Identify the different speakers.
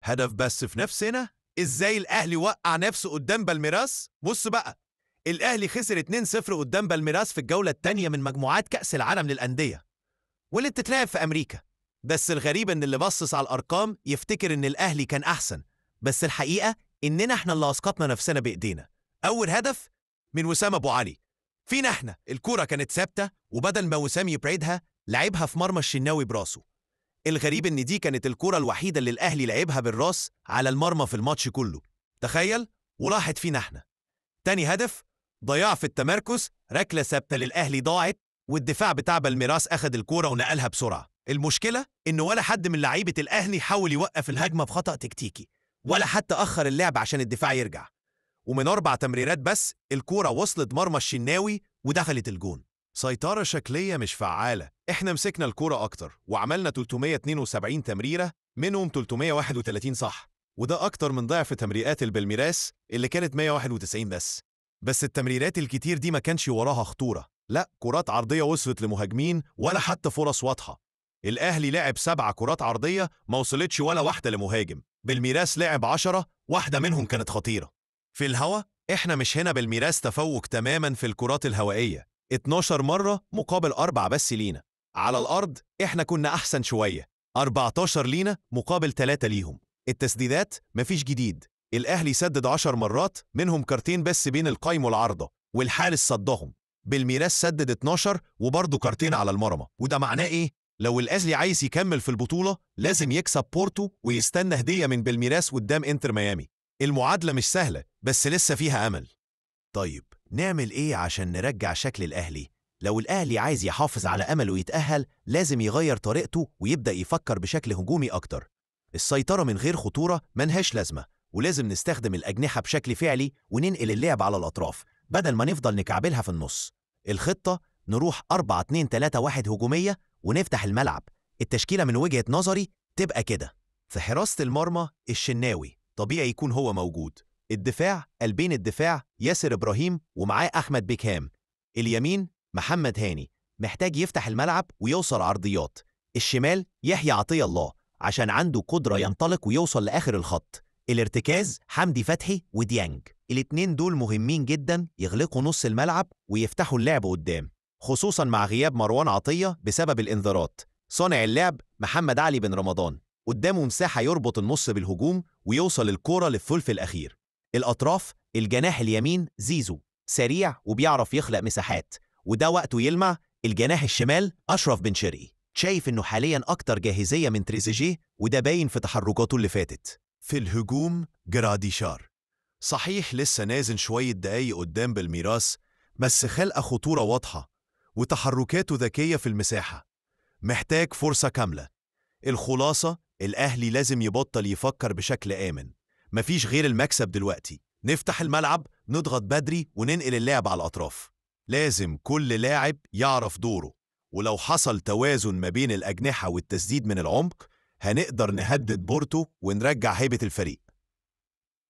Speaker 1: هدف بس في نفسنا. ازاي الاهلي وقع نفسه قدام بالميراس؟ بص بقى، الاهلي خسر 2-0 قدام بالميراس في الجولة الثانية من مجموعات كأس العالم للأندية واللي بتتلعب في أمريكا. بس الغريب ان اللي بصص على الأرقام يفتكر ان الاهلي كان أحسن، بس الحقيقة اننا احنا اللي اسقطنا نفسنا بايدينا. اول هدف من وسام ابو علي فينا احنا، الكرة كانت ثابتة وبدل ما وسام يبعدها لعبها في مرمى الشناوي براسه. الغريب ان دي كانت الكرة الوحيدة اللي الاهلي لعبها بالراس على المرمى في الماتش كله، تخيل، وراحت فينا احنا. تاني هدف ضياع في التمركز، ركلة ثابتة للاهلي ضاعت والدفاع بتاع بالميراس اخد الكرة ونقلها بسرعة. المشكلة ان ولا حد من لعيبة الاهلي حاول يوقف الهجمة بخطأ تكتيكي، ولا حتى اخر اللعب عشان الدفاع يرجع. ومن 4 تمريرات بس الكرة وصلت مرمى الشناوي ودخلت الجون. سيطرة شكلية مش فعالة. احنا مسكنا الكرة اكتر وعملنا 372 تمريرة، منهم 331 صح، وده اكتر من ضعف تمريرات البالميراس اللي كانت 191 بس التمريرات الكتير دي ما كانش وراها خطورة، لا، كرات عرضية وصلت لمهاجمين ولا حتى فرص واضحة. الاهلي لعب 7 كرات عرضية ما وصلتش ولا واحدة لمهاجم، بالميراس لعب 10، واحدة منهم كانت خطيرة. في الهوا احنا مش هنا، بالميراس تفوق تماما في الكرات الهوائية، 12 مرة مقابل 4 بس لينا. على الأرض احنا كنا أحسن شوية، 14 لينا مقابل 3 ليهم. التسديدات مفيش جديد، الأهلي سدد 10 مرات منهم كارتين بس بين القايم والعارضة، والحارس صدهم. بالميراس سدد 12 وبرضه كارتين على المرمى. وده معناه ايه؟ لو الأهلي عايز يكمل في البطولة لازم يكسب بورتو ويستنى هدية من بالميراس قدام انتر ميامي. المعادلة مش سهلة بس لسه فيها أمل. طيب نعمل ايه عشان نرجع شكل الاهلي؟ لو الاهلي عايز يحافظ على امله ويتأهل لازم يغير طريقته ويبدأ يفكر بشكل هجومي اكتر. السيطرة من غير خطورة منهاش لازمة، ولازم نستخدم الأجنحة بشكل فعلي وننقل اللعب على الأطراف بدل ما نفضل نكعبلها في النص. الخطة نروح 4-2-3-1 هجومية ونفتح الملعب. التشكيلة من وجهة نظري تبقى كده: في حراسة المرمى الشناوي طبيعي يكون هو موجود. الدفاع قلبين الدفاع ياسر إبراهيم ومعاه أحمد بيكهام. اليمين محمد هاني محتاج يفتح الملعب ويوصل عرضيات. الشمال يحيى عطية الله عشان عنده قدرة ينطلق ويوصل لآخر الخط. الارتكاز حمدي فتحي وديانج، الاتنين دول مهمين جدا يغلقوا نص الملعب ويفتحوا اللعب قدام، خصوصا مع غياب مروان عطية بسبب الانذارات. صانع اللعب محمد علي بن رمضان قدامه مساحة يربط النص بالهجوم ويوصل الكرة للثلث الأخير. الأطراف الجناح اليمين زيزو سريع وبيعرف يخلق مساحات وده وقته يلمع. الجناح الشمال أشرف بن شرقي شايف إنه حاليا أكتر جاهزية من تريزيجيه وده باين في تحركاته اللي فاتت. في الهجوم جراديشار صحيح لسه نازل شوية دقايق قدام بالميراس بس خلق خطورة واضحة وتحركاته ذكية في المساحة، محتاج فرصة كاملة. الخلاصة الأهلي لازم يبطل يفكر بشكل آمن، مفيش غير المكسب دلوقتي. نفتح الملعب نضغط بدري وننقل اللعب على الأطراف. لازم كل لاعب يعرف دوره، ولو حصل توازن ما بين الأجنحة والتسديد من العمق هنقدر نهدد بورتو ونرجع هيبة الفريق.